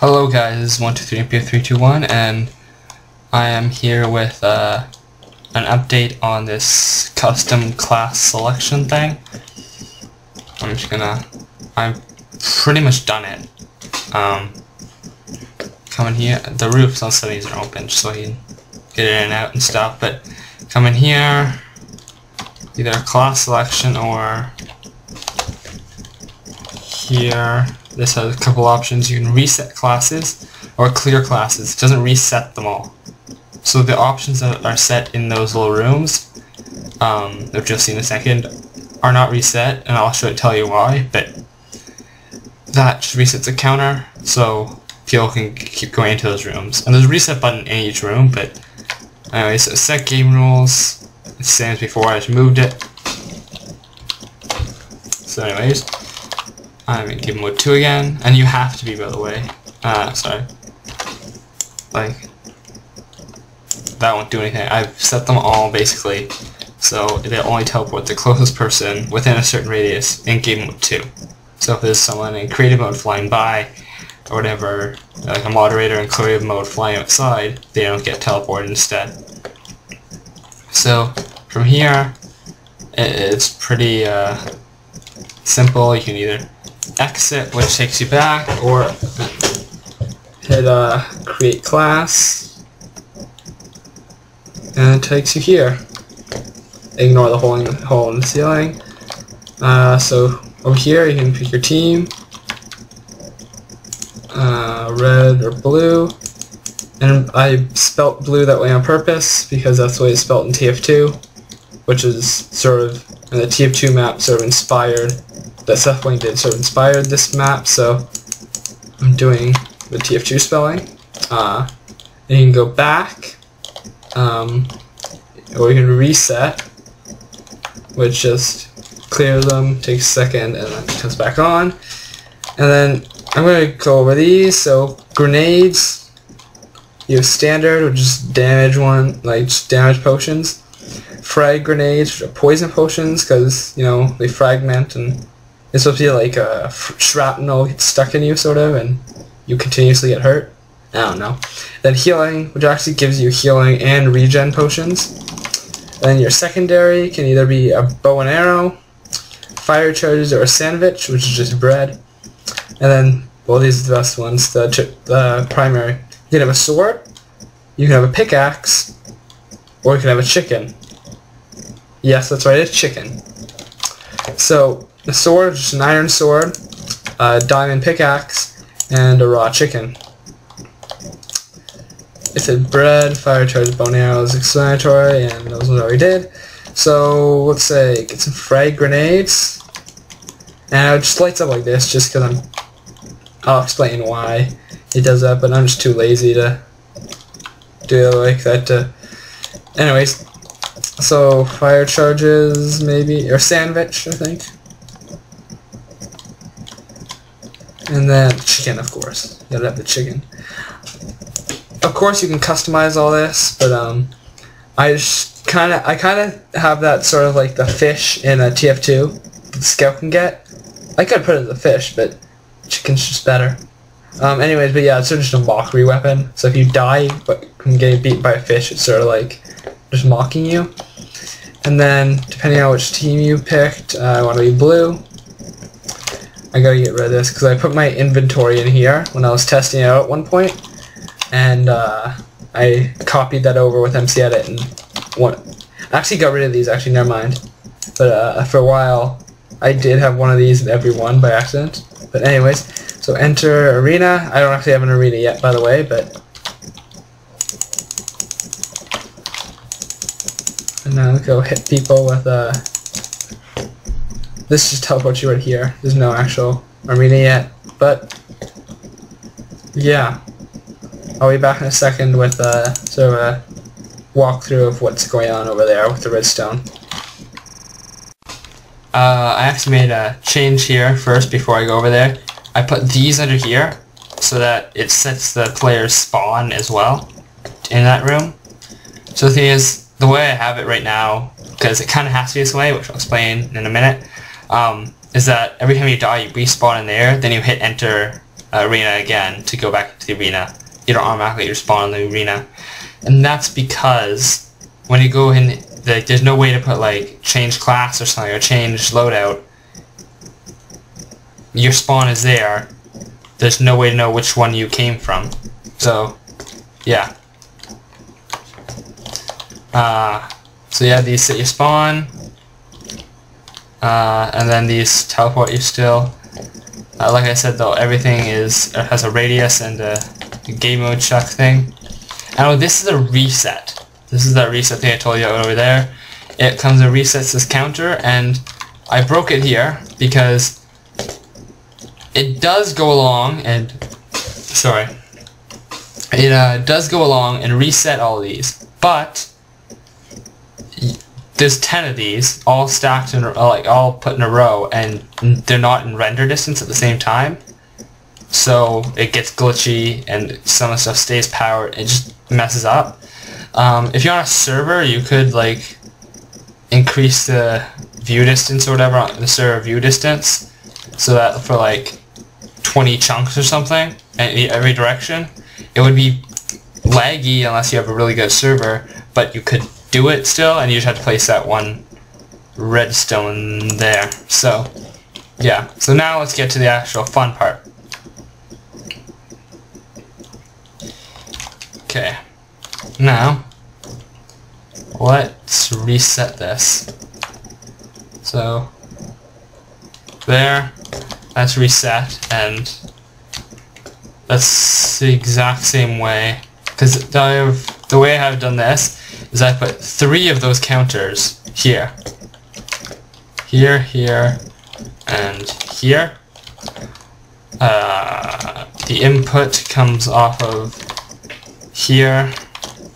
Hello guys, this is 123MP321 and I am here with an update on this custom class selection thing. I've pretty much done it. Come in here, the roofs on some of these are open so you can get in and out and stuff, but come in here, either class selection or here. This has a couple options. You can reset classes or clear classes. It doesn't reset them all. So the options that are set in those little rooms, which you'll see in a second, are not reset, and I'll tell you why, but that just resets the counter so people can keep going into those rooms. And there's a reset button in each room, but anyway, so set game rules. It's the same as before, I just moved it. So anyways, I'm in game mode 2 again, and you have to be, by the way. Sorry. Like, that won't do anything. I've set them all, basically, so they'll only teleport the closest person within a certain radius in game mode 2. So if there's someone in creative mode flying by, or whatever, like a moderator in creative mode flying outside, they don't get teleported instead. So, from here, it's pretty simple. You can either exit, which takes you back, or hit create class, and it takes you here. Ignore the hole in the ceiling. So over here you can pick your team, red or blue, and I spelt blue that way on purpose because that's the way it's spelt in TF2, which is sort of, and the TF2 map sort of inspired, that Seth Wing did sort of inspired this map, so I'm doing the TF2 spelling. And you can go back, or you can reset, which just clears them, takes a second, and then comes back on. And then I'm going to go over these. So grenades, you have standard, which is damage one, like just damage potions. Frag grenades, which are poison potions, because, you know, they fragment and it's supposed to be like a shrapnel gets stuck in you, sort of, and you continuously get hurt. I don't know. Then healing, which actually gives you healing and regen potions. Then your secondary can either be a bow and arrow, fire charges, or a sandwich, which is just bread. And then, well, these are the best ones, the primary. You can have a sword, you can have a pickaxe, or you can have a chicken. Yes, that's right, it's chicken. So, the sword is just an iron sword, a diamond pickaxe, and a raw chicken. It said bread, fire charge, bone arrows, explanatory, and those ones I already did. So let's say get some frag grenades, and it just lights up like this just because I'll explain why it does that, but I'm just too lazy to do it like that. Anyways, so fire charges maybe, or sandwich I think. And then chicken, of course. You gotta have the chicken. Of course, you can customize all this, but I kind of have that sort of like the fish in a TF2 the scout can get. I could put it as a fish, but chicken's just better. Anyways, but yeah, it's sort of just a mockery weapon. So if you die from getting beaten by a fish, it's sort of like just mocking you. And then depending on which team you picked, I want to be blue. I gotta get rid of this because I put my inventory in here when I was testing it out at one point, and I copied that over with MC Edit and actually got rid of these. Actually, never mind. But for a while, I did have one of these in every one by accident. But anyways, so enter arena. I don't actually have an arena yet, by the way, but and now go hit people with this just teleports you right here. There's no actual arena yet, but yeah. I'll be back in a second with sort of a walkthrough of what's going on over there with the redstone. I actually made a change here first before I go over there. I put these under here so that it sets the player's spawn as well in that room. So the thing is, the way I have it right now, because it kind of has to be this way, which I'll explain in a minute, is that every time you die you respawn in there, then you hit enter arena again to go back to the arena. You don't automatically respawn in the arena. And that's because when you go in, like, there's no way to put like change class or something or change loadout. Your spawn is there. There's no way to know which one you came from. So, yeah. So yeah, these set your spawn. And then these teleport you still. Like I said though, everything has a radius and a game mode check thing. And this is a reset. This is that reset thing I told you over there. It comes and resets this counter, and I broke it here because it does go along and it does go along and reset all these, but there's 10 of these all stacked in all put in a row, and they're not in render distance at the same time, so it gets glitchy and some of the stuff stays powered. It just messes up. If you're on a server, you could like increase the view distance or whatever on the server view distance, so that for like 20 chunks or something in every direction, it would be laggy unless you have a really good server, but you could do it still, and you just have to place that one redstone there. So yeah, so now let's get to the actual fun part. Okay, now let's reset this. So there, that's reset, and that's the exact same way, because the way I have done this is I put 3 of those counters here, here, here, and here. The input comes off of here,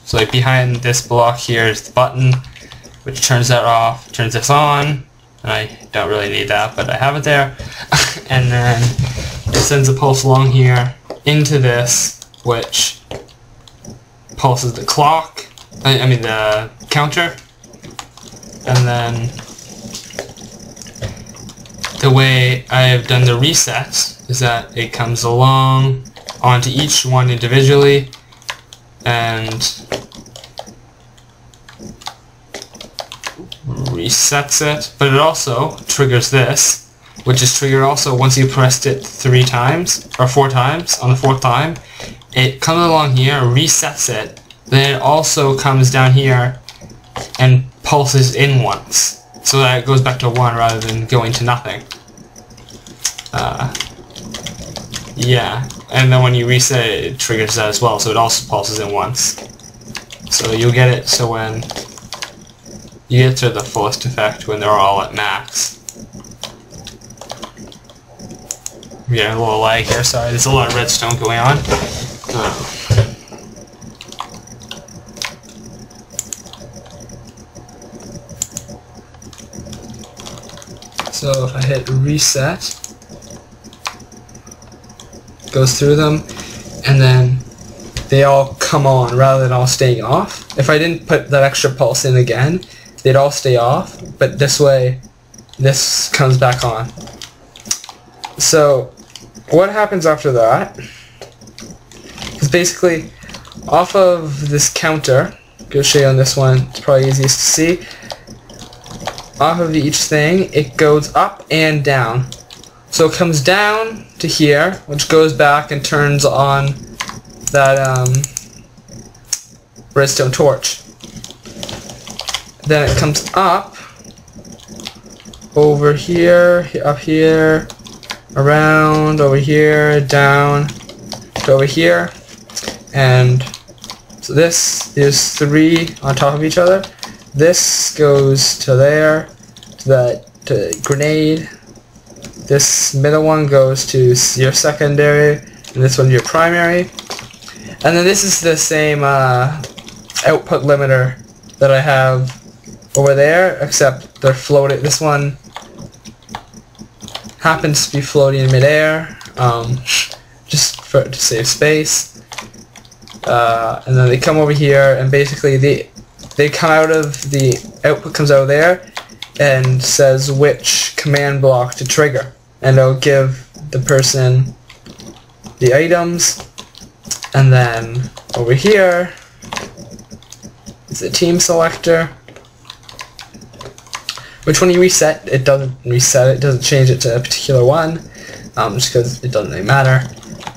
so like behind this block here is the button, which turns that off, turns this on, and I don't really need that, but I have it there. And then it sends a pulse along here into this, which pulses the clock, I mean the counter, and then the way I have done the resets is that it comes along onto each one individually and resets it, but it also triggers this, which is triggered also once you pressed it 3 times, or 4 times. On the 4th time, it comes along here, resets it, then it also comes down here and pulses in once, so that it goes back to 1 rather than going to nothing. Yeah, and then when you reset it, it triggers that as well, so it also pulses in once. So you'll get it so when you get to the fullest effect when they're all at max. We got a little lag here, sorry, there's a lot of redstone going on. So if I hit reset, goes through them, and then they all come on rather than all staying off. If I didn't put that extra pulse in again, they'd all stay off, but this way, this comes back on. So what happens after that is basically off of this counter, I'm going to show you on this one, it's probably easiest to see, off of each thing, it goes up and down. So it comes down to here, which goes back and turns on that redstone torch. Then it comes up, over here, up here, around, over here, down, to over here, and so this is 3 on top of each other. This goes to there, to grenade. This middle one goes to your secondary, and this one your primary. And then this is the same output limiter that I have over there, except they're floating. This one happens to be floating in midair, just to save space. And then they come over here, and basically they come out of the output comes out of there and says which command block to trigger, and it'll give the person the items, and then over here is the team selector, which when you reset, it doesn't reset it, doesn't change it to a particular one, just because it doesn't really matter.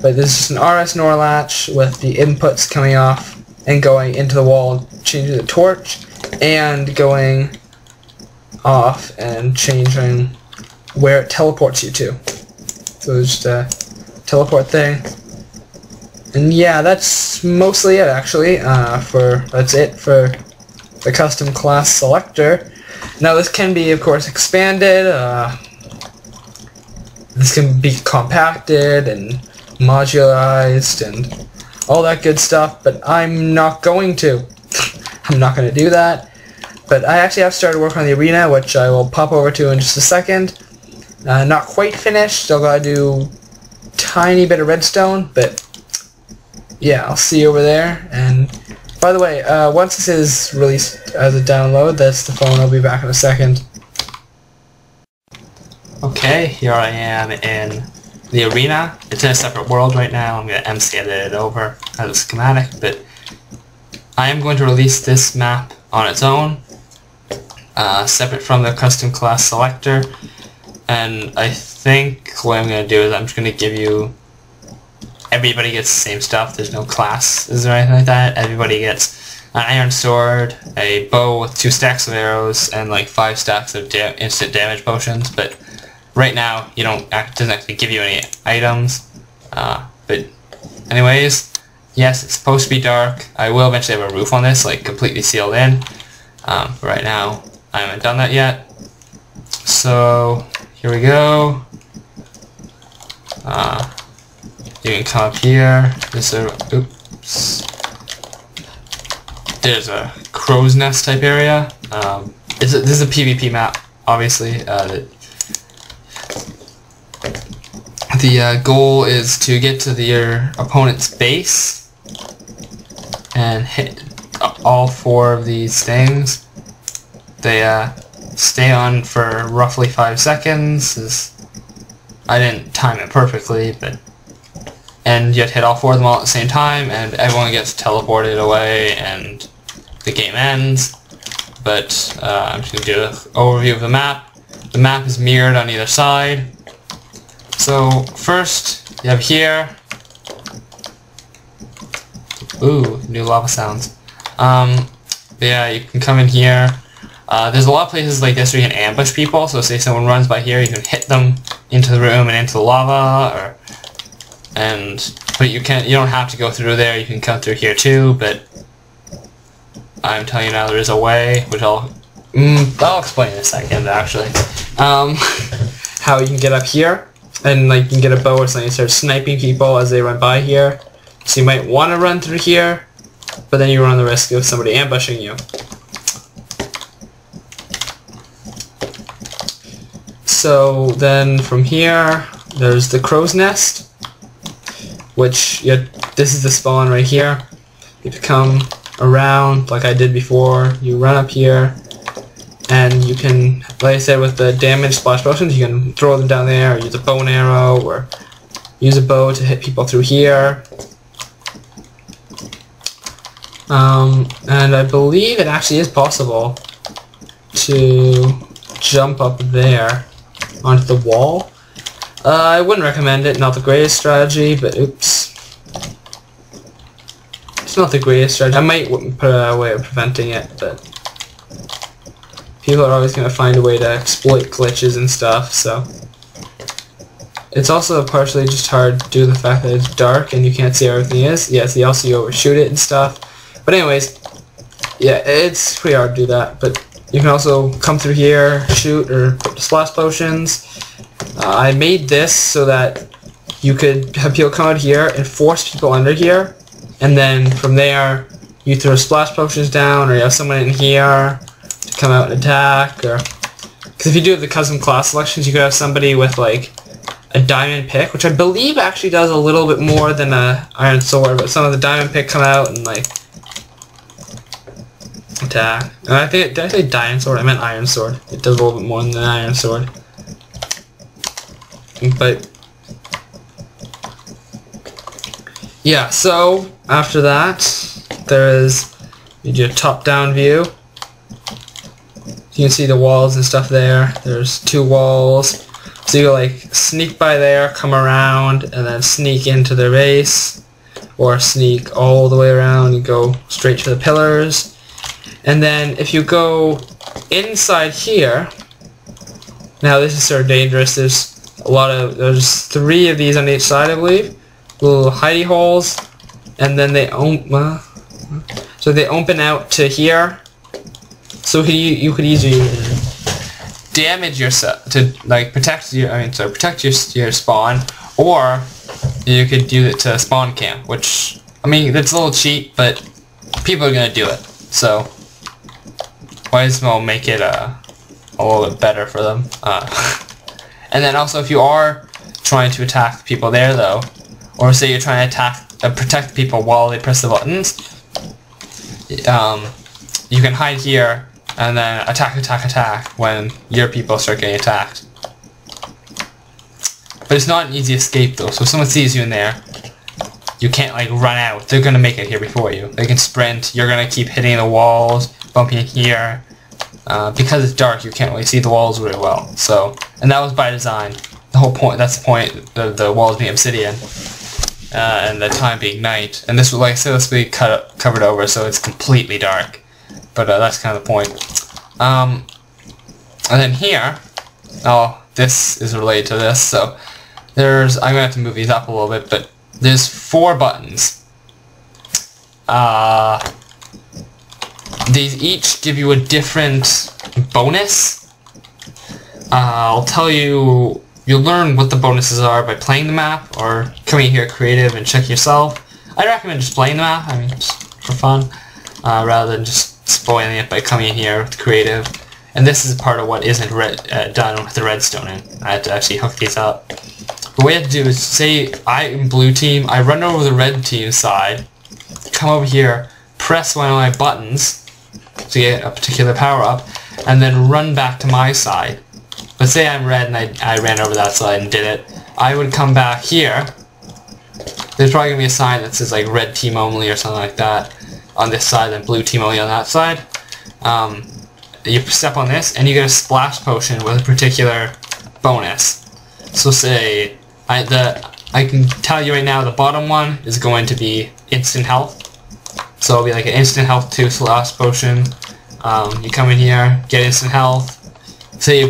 But there's just an RS NOR latch with the inputs coming off and going into the wall and changing the torch, and going off and changing where it teleports you to. So it's just a teleport thing. And yeah, that's mostly it actually. That's it for the custom class selector. Now this can be, of course, expanded. This can be compacted and modularized and all that good stuff, but I'm not going to. I'm not going to do that. But I actually have started working on the arena, which I will pop over to in just a second. Not quite finished, still gotta do a tiny bit of redstone, but yeah, I'll see you over there. And by the way, once this is released as a download, that's the phone. I'll be back in a second. Okay, here I am in the arena. It's in a separate world right now. I'm going to MC edit it over as a schematic, but I am going to release this map on its own, separate from the custom class selector. And I think what I'm going to do is I'm just going to give you, everybody gets the same stuff. There's no classes or anything like that. Everybody gets an iron sword, a bow with 2 stacks of arrows, and like 5 stacks of instant damage potions. But right now, it doesn't actually give you any items. But anyways, yes, it's supposed to be dark. I will eventually have a roof on this, like completely sealed in. But right now, I haven't done that yet. So here we go. You can come up here. Oops. There's a crow's nest type area. This is a PvP map, obviously. The goal is to get to your opponent's base and hit all 4 of these things. They stay on for roughly 5 seconds. I didn't time it perfectly, and you have to hit all 4 of them all at the same time, and everyone gets teleported away, and the game ends. But I'm just going to do an overview of the map. The map is mirrored on either side. So first, you have here. Ooh, new lava sounds. Yeah, you can come in here. There's a lot of places like this where you can ambush people. So say someone runs by here, you can hit them into the room and into the lava, but you don't have to go through there. You can come through here too. But I'm telling you now, there is a way, which I'll explain in a second. Actually, how you can get up here. And like you can get a bow or something and start sniping people as they run by here. So you might want to run through here, but then you run the risk of somebody ambushing you. So then from here, there's the crow's nest, which this is the spawn right here. You come around like I did before. You run up here. And you can, like I said, with the damage splash potions, you can throw them down there, or use a bow and arrow, or use a bow to hit people through here. And I believe it actually is possible to jump up there onto the wall. I wouldn't recommend it, not the greatest strategy, but oops. It's not the greatest strategy. I might put a way of preventing it, but people are always going to find a way to exploit glitches and stuff, so. It's also partially just hard due to the fact that it's dark and you can't see where everything is. Yes, you also overshoot it and stuff. But anyways, yeah, it's pretty hard to do that. But you can also come through here, shoot, or put splash potions. I made this so that you could have people come out here and force people under here. And then from there, you throw splash potions down, or you have someone in here come out and attack, or because if you do the custom class selections, you could have somebody with like a diamond pick, which I believe actually does a little bit more than a iron sword, but some of the diamond pick come out and like attack. And I think, did I say diamond sword? I meant iron sword. It does a little bit more than an iron sword. But yeah, so after that, you do a top-down view. You can see the walls and stuff there. There's 2 walls. So you like sneak by there, come around, and then sneak into the base. Or sneak all the way around and go straight to the pillars. And then if you go inside here, now this is sort of dangerous. There's 3 of these on each side, I believe. Little hidey holes. And then they open out to here. So you could easily damage yourself to like protect your spawn, or you could do it to spawn camp, which I mean that's a little cheap, but people are gonna do it. So might as well make it a little bit better for them. And then also, if you are trying to attack people there though, or say you're trying to protect people while they press the buttons, you can hide here and then attack when your people start getting attacked. But it's not an easy escape though, so if someone sees you in there, you can't like run out. They're gonna make it here before you. They can sprint, you're gonna keep hitting the walls, bumping here. Because it's dark, you can't really see the walls really well. So, and that was by design. The whole point, that's the point, the walls being obsidian. And the time being night. And this was, like I said, this will be covered over, so it's completely dark. But that's kind of the point. And then here, this is related to this, so I'm gonna have to move these up a little bit, but there's 4 buttons. These each give you a different bonus. I'll tell you, you'll learn what the bonuses are by playing the map, or coming here creative and check yourself. I'd recommend just playing the map, I mean, just for fun, rather than just spoiling it by coming in here with creative. And this is part of what isn't done with the redstone in. I had to actually hook these up. But what you have to do is, say I'm blue team, I run over the red team side, come over here, press one of my buttons to get a particular power up, and then run back to my side. But say I'm red and I ran over that side and did it, I would come back here. There's probably going to be a sign that says like red team only or something like that on this side and blue team only on that side. You step on this and you get a splash potion with a particular bonus. So say, I can tell you right now the bottom one is going to be instant health. So it'll be like an instant health 2 splash potion. You come in here, get instant health. Say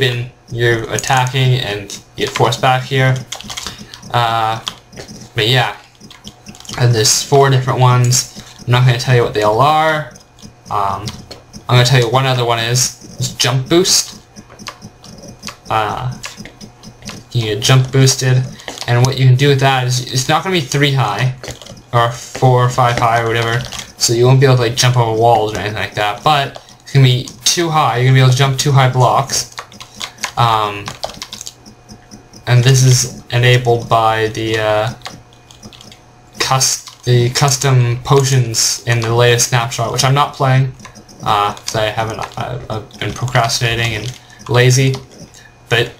you're attacking and you get forced back here. But yeah, and there's 4 different ones. I'm not going to tell you what they all are. I'm going to tell you one other one is jump boost. You get jump boosted, and what you can do with that is it's not going to be 3 high or 4 or 5 high or whatever, so you won't be able to like jump over walls or anything like that, but it's going to be 2 high. You're going to be able to jump 2 high blocks. And this is enabled by the custom potions in the latest snapshot, which I'm not playing because I've been procrastinating and lazy. But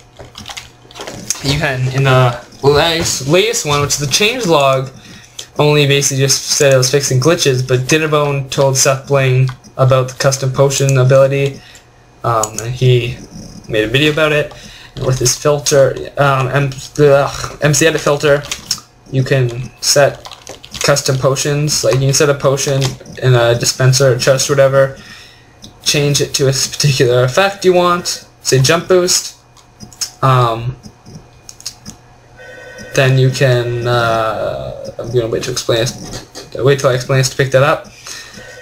you can, in the latest one, which is the changelog, only basically just said it was fixing glitches, but Dinnerbone told Seth Bling about the custom potion ability, and he made a video about it. And with this filter, MC Edit filter, you can set custom potions. Like you can set a potion in a dispenser or chest or whatever, change it to a particular effect you want, say jump boost. Then you can, I'm gonna wait to explain this. Wait till I explain this to pick that up.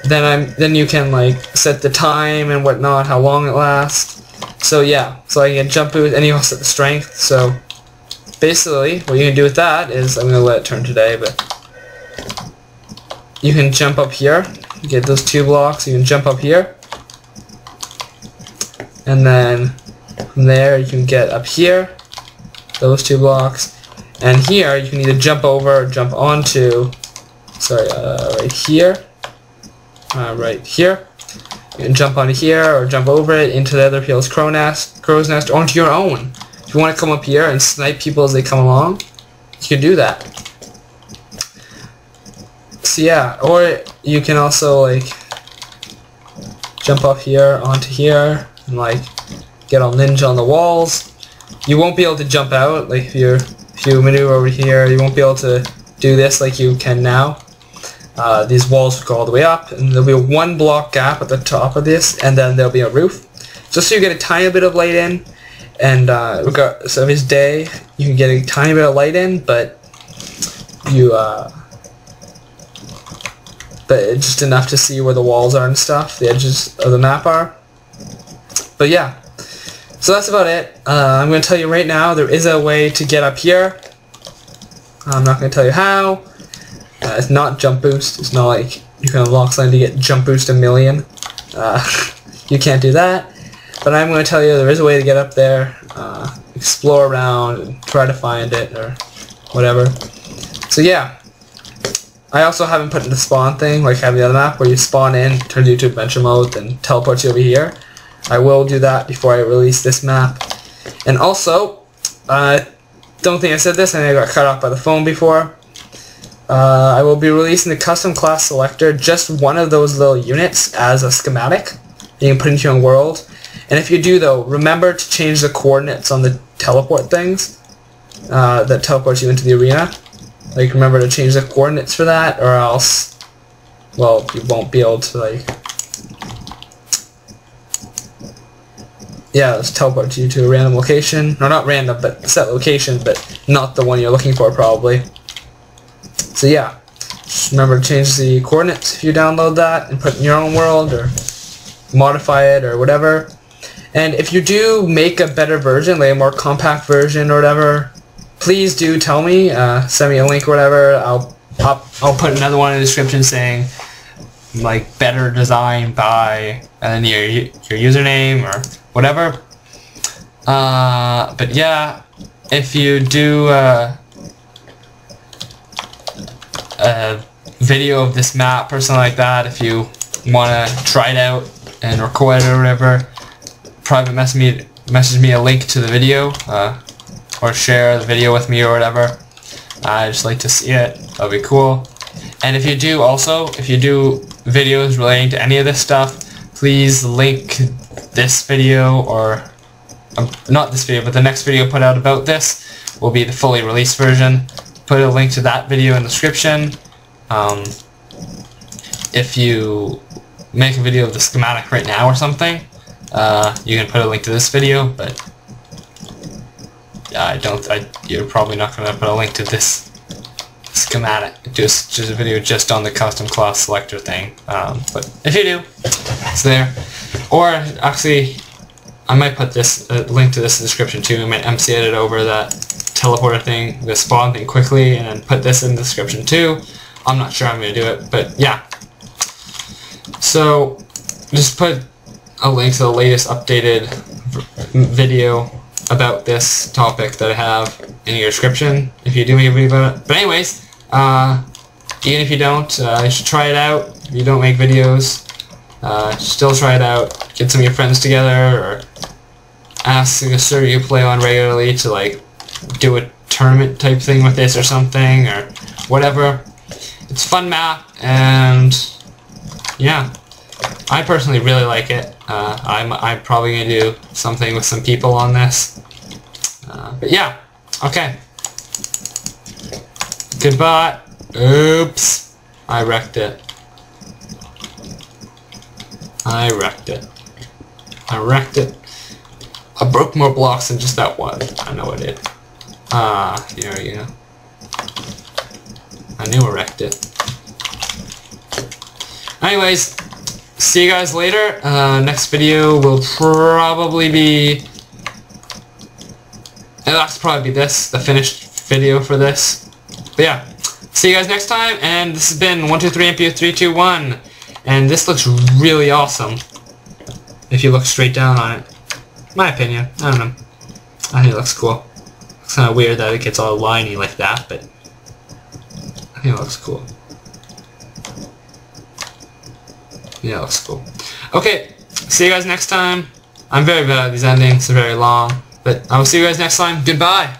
Then you can like set the time and whatnot, how long it lasts. So yeah, so I can jump boost, and you also set the strength. So basically, what you can do with that is, I'm gonna let it turn today, but you can jump up here, get those 2 blocks. You can jump up here, and then from there you can get up here, those 2 blocks. And here, you can either jump over or jump onto, right here. Right here. You can jump onto here or jump over it into the other people's crow's nest, or onto your own. If you want to come up here and snipe people as they come along, you can do that. So yeah, or you can also like jump up here onto here and like get all ninja on the walls. You won't be able to jump out, like if you maneuver over here, you won't be able to do this like you can now. These walls go all the way up, and there'll be a 1 block gap at the top of this, and then there'll be a roof. Just so you get a tiny bit of light in, and regardless of his day, you can get a tiny bit of light in, but it's just enough to see where the walls are and stuff, the edges of the map are. But yeah, so that's about it. I'm going to tell you right now, there is a way to get up here. I'm not going to tell you how. It's not jump boost. It's not like you can unlock something to get jump boost 1,000,000. You can't do that. But I'm going to tell you there is a way to get up there, explore around, and try to find it, or whatever. So yeah. I also haven't put in the spawn thing, like I have the other map, where you spawn in, turns you to adventure mode, then teleports you over here. I will do that before I release this map. And also, don't think I said this, and I got cut off by the phone before. I will be releasing the custom class selector, just one of those little units as a schematic. You can put into your own world. And if you do though, remember to change the coordinates on the teleport things that teleports you into the arena. Like, remember to change the coordinates for that, or else, well, you won't be able to, like, yeah, let's teleport you to a random location. No, not random, but set location, but not the one you're looking for, probably. So yeah, just remember to change the coordinates if you download that and put it in your own world, or modify it, or whatever. And if you do make a better version, like a more compact version or whatever, please do tell me, send me a link or whatever. I'll put another one in the description saying, like, better design by, and then your username or whatever. But yeah, if you do a video of this map or something like that, if you want to try it out and record it or whatever, private message me a link to the video, or share the video with me or whatever. I'd just like to see it. That'll be cool. And if you do videos relating to any of this stuff, please link this video, or not this video, but the next video put out about this will be the fully released version. Put a link to that video in the description. If you make a video of the schematic right now or something, you can put a link to this video, but you're probably not going to put a link to this schematic, just a video just on the custom class selector thing. But if you do, it's there. Or actually, I might put this link to this in the description too. I might MC edit over that teleporter thing, the spawn thing quickly, and then put this in the description too. I'm not sure I'm going to do it, but yeah. So just put a link to the latest updated video about this topic that I have in your description if you do make a video about it. But anyways, even if you don't, you should try it out. If you don't make videos, still try it out. Get some of your friends together, or ask a server you play on regularly to, like, do a tournament type thing with this or something, or whatever. It's a fun map, and yeah, I personally really like it. I'm probably going to do something with some people on this. But yeah, okay. Goodbye. Oops. I wrecked it. I wrecked it. I broke more blocks than just that one. I know I did. There we go. I knew I wrecked it. Anyways, see you guys later. Next video will probably be... It'll have to probably be this, the finished video for this. But yeah, see you guys next time, and this has been 123MPU321, and this looks really awesome if you look straight down on it. My opinion, I don't know. I think it looks cool. It's kind of weird that it gets all liney like that, but I think it looks cool. Yeah, it looks cool. Okay, see you guys next time. I'm very bad at these endings, they're very long. But I will see you guys next time. Goodbye!